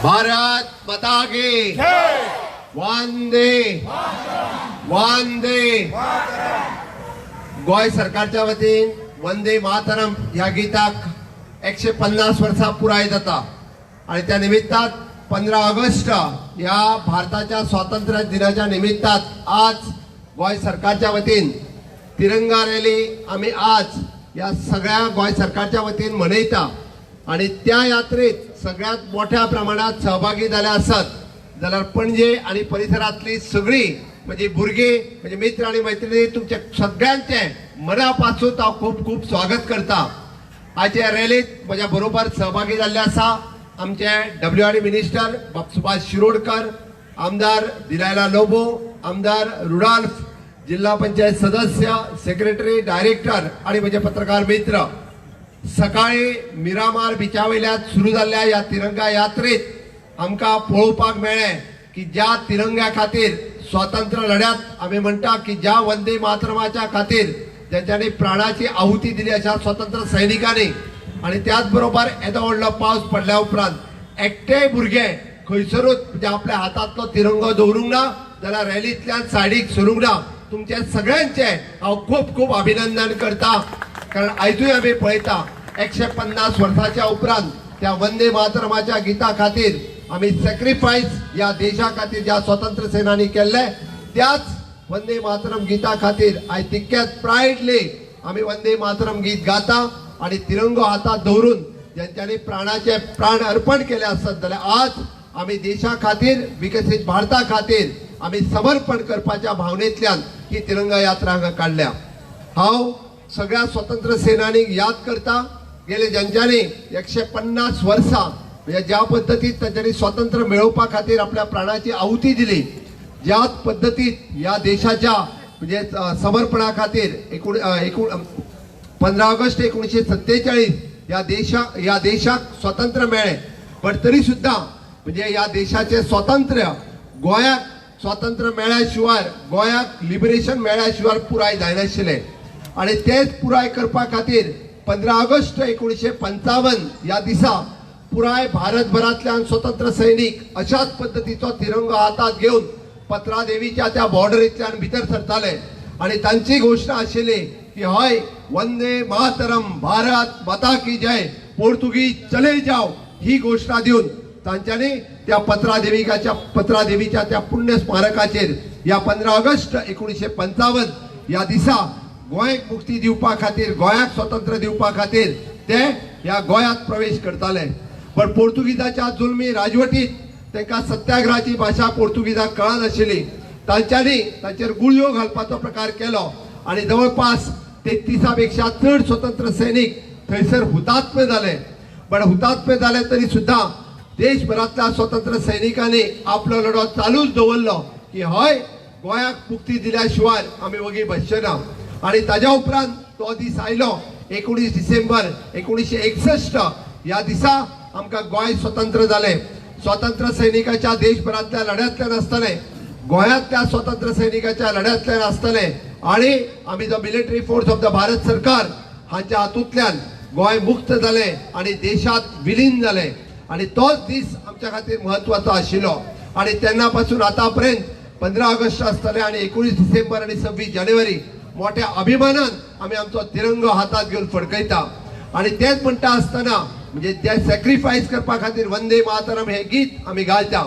भारत माता की वंदे वंदे गोय सरकारच्या वतीन वंदे मातरम ह्या गीताक 150 वर्षा पुराय जाता आणि त्या निमित्तात 15 ऑगस्ट या भारताच्या स्वातंत्र्य दिनाच्या निमित्तात आज गोय सरकारच्या वतीन तिरंगा रॅली आम्ही आज या सगळ्या गोय सरकारच्या वतीन मनयता आणि त्या यात्रेत सगळ्यात मोठ्या प्रमाणात सहभागी झाले असत जाल्यार पणजे आणि परिसरातली सगळी म्हणजे भुरगे म्हणजे मित्र आणि मैत्रिणी तुमच्या सगळ्यांचे मनापासून हांव खूप खूप स्वागत करता। आजच्या रॅलीत माझ्या बरोबर सहभागी झाले आसा आमचे WRD मिनिस्टर सुभाष शिरोडकर, आमदार दिलायला लोबो, आमदार रुडाल्फ, जिल्हा पंचायत सदस्य, सेक्रेटरी, डायरेक्टर आणि माझे पत्रकार मित्र। सकाळी मिरामार बिचा वयल्यान सुरू जाल्ल्या या तिरंगा यात्रेत आमकां पळोवपाक मेळ्ळें की ज्या तिरंग्या खातीर स्वातंत्र्य लढ्यात आमी म्हणटा की ज्या वंदे मातरमाच्या खातीर ज्यांच्यानी प्राणाची आहुती दिली अशा स्वातंत्र्य सैनिकांनी आणि त्याच बरोबर येदो व्हडलो पावस पडल्या उपरांत एकटेय भुरगे खंयसरूच म्हणजे आपल्या हातांतलो तिरंगो दवरूंक ना जाल्यार रॅलींतल्यान सायडीक सरूंक ना। तुमचे सगळ्यांचे हांव खूप खूप अभिनंदन करता कारण आयजूय आमी पळयता 150 वर्षाच्या उपरांत त्या वंदे मातरमाच्या गीता खातीर आमी सॅक्रिफायस या देशा खातीर ज्या स्वातंत्र्य सेनानी केल्ले त्याच वंदे मातरम गीता खातीर आयज तितकेच प्रायडली आमी वंदे मातरम गीत गाता आणि तिरंगो हातात दवरून ज्यांच्यानी प्राणाचे प्राण अर्पण केले आसत जाल्यार आज आमी देशा खातीर विकसीत भारता खातीर आमी समर्पण करपाच्या भावनेंतल्यान ही तिरंगा यात्रा हांगा काडल्या। हांव सगळ्या स्वातंत्र्य सेनानीक याद करता गेले ज्यांच्यानी 150 वर्सां म्हणजे ज्या पद्धतीत त्यांच्यानी स्वातंत्र्य मेळोवपा खातीर आपल्या प्राणाची आहुती दिली, ज्या पद्धतीत या देशाच्या म्हणजे समर्पणा खातीर 15 ऑगस्ट 1947 या देशाक स्वातंत्र्य मेळ्ळें पण तरी सुद्धा म्हणजे या देशाचे स्वातंत्र्य गोंयाक स्वातंत्र्य मेळ्ळ्या शिवाय गोंयाक लिबरेशन मेळ्ळ्या शिवाय पुराय जायनाशिल्लें आणि तेच पुराय करपा खातीर 15 ऑगस्ट 1955 या दिसा पुराय भारतभरांतल्यान स्वतंत्र सैनिक अशाच पद्धतीचो तिरंगो हातात घेवन पत्रा देवीच्या त्या बॉर्डरींतल्यान भितर सरताले आणि तांची घोषणा आशिल्ली की हय वंदे मातरम भारत माता की जय पोर्तुगीज चले जाओ ही घोषणा दिवन तांच्यांनी त्या पत्रा देवीच्या त्या पुण्य स्मारकाचेर या 15 ऑगस्ट 1955 या दिसा गोंयाक मुक्ती दिवपा खातीर गोंयाक स्वातंत्र्य दिवपा खातीर ते ह्या गोंयांत प्रवेश करताले पण पोर्तुगीजाच्या जुलमी राजवटीत तांकां सत्याग्रहाची भाशा पोर्तुगीजाक कळनाशिल्ली तांच्यांनी तांचेर गुळयो घालपाचो प्रकार केलो आणि जवळपास 33 पेक्षा चड स्वतंत्र सैनीक थंयसर हुतात्मे जाले पण हुतात्मे जाले तरी सुद्धा देशभरातल्या स्वतंत्र सैनिकांनी आपलो लढो चालूच दवरलो की हय गोंयाक मुक्ती दिल्या शिवाय आमी वगी बसचेना आणि ताज्या उपरांत तो दीस आयलो 19 डिसेंबर 1961 या दिसा आमकां गोंय स्वतंत्र जालें। स्वातंत्र्य सैनिकाच्या देशभरातल्या लढ्यांतल्यान आसतलें, गोंयांतल्या स्वातंत्र्य सैनिकाच्या लढ्यांतल्यान आसतलें आणि आमी जो military force of the Bharat सरकार हांच्या हातूंतल्यान गोंय मुक्त जालें आणि देशात विलीन जालें आणि तोच दीस आमच्या खातीर म्हत्वाचो आशिल्लो आणि तेन्ना पासून आतां पर्यंत 15 ऑगस्ट आसतलें आणि 19 डिसेंबर आणि 26 जानेवारी मोठ्या अभिमानान आमी आमचो तिरंगो हातात घेवन फडकयता आणि तेच म्हणटा आसतना म्हणजे ते सॅक्रिफायस करपा खातीर वंदे मातरम हे गीत आमी घालता।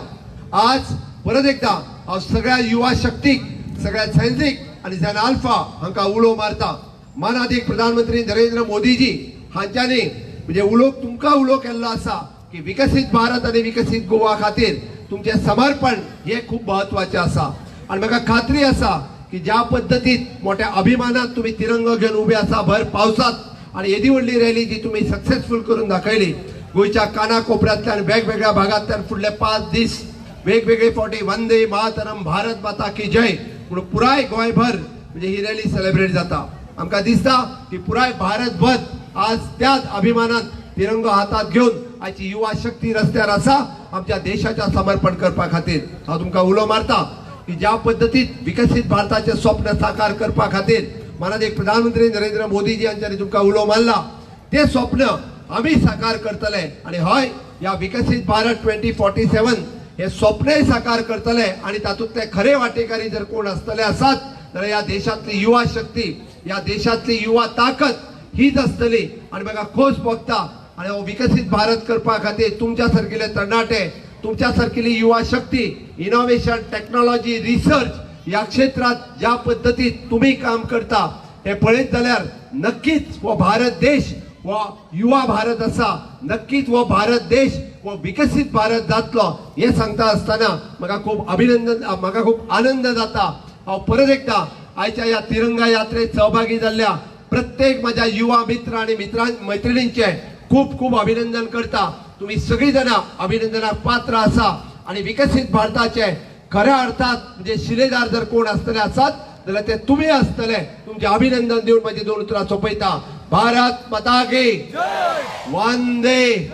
आज परत एकदा हांव सगळ्या युवा शक्तीक सगळ्या सैनिक आणि झॅन अल्फा हांकां उलो मारता। माननीय प्रधानमंत्री नरेंद्र मोदीजी हांच्यांनी म्हणजे तुमकां उलो केल्लो आसा की विकसीत भारत आणि विकसीत गोवा खातीर तुमचे समर्पण हे खूप महत्वाचे आसा आणि म्हाका खात्री आसा की ज्या पद्धतीत मोठ्या अभिमानात तुम्ही तिरंगो घेऊन उभे आसा भर पावसात आणि येदी व्हडली रॅली जी तुम्ही सक्सेसफुल करून दाखयली गोंयच्या कानाकोपऱ्यांतल्यान वेगवेगळ्या भागांतल्यान फुडले 5 दीस वेगवेगळे फावटी वंदे मातरम भारत माता की जय म्हणून पुराय गोंयभर म्हणजे ही रॅली सेलिब्रेट जाता। आमकां दिसता की पुराय भारतभर आज त्याच अभिमानान तिरंगो हातात घेऊन आजची युवा शक्ती रस्त्यार आसा आमच्या देशाच्या समर्पण करपा खातीर। हांव तुमकां उलो मारता की ज्या पद्धतीत विकसित भारताचे स्वप्न साकार करपा खातीर माननीय प्रधानमंत्री नरेंद्र मोदीजी यांच्यानी तुमकां उलो मारला ते स्वप्न आम्ही साकार करतले आणि हय या विकसित भारत 2047 हे स्वप्नय साकार करतले आणि तातूंतले खरे वाटेकारी जर कोण असतले आसात जाल्यार या देशातली युवा शक्ती, या देशातली युवा ताकद हीच असतली. आणि बघा खोस बघता आणि हो विकसित भारत करपा खातीर तुमच्या सारकिले तरणाटे, तुमच्या सारकिली युवा शक्ती, इनोव्हेशन, टेक्नॉलॉजी, रिसर्च या क्षेत्रात ज्या पद्धतीत तुम्ही काम करता हे पळयत जाल्यार नक्कीच वो भारत देश वो युवा भारत असा, नक्कीच वो भारत देश वो विकसित भारत जातलो हे सांगता असताना म्हाका खूप अभिनंदन, म्हाका खूप आनंद जाता. हांव परत एकदा आयच्या या तिरंगा यात्रेत सहभागी जाल्ल्या प्रत्येक माझ्या युवा मित्र आणि मैत्रिणींचे खूप खूप अभिनंदन करता. तुम्ही सगळी जण अभिनंदनाक पात्र आसा आणि विकसित भारताचे खऱ्या अर्थात म्हणजे शिलेदार जर कोण असतले आसात जाल्यार ते तुम्ही असतले. तुमचे अभिनंदन देऊन माझी दोन उतरां सोंपयता. भारत माता की जय, वंदे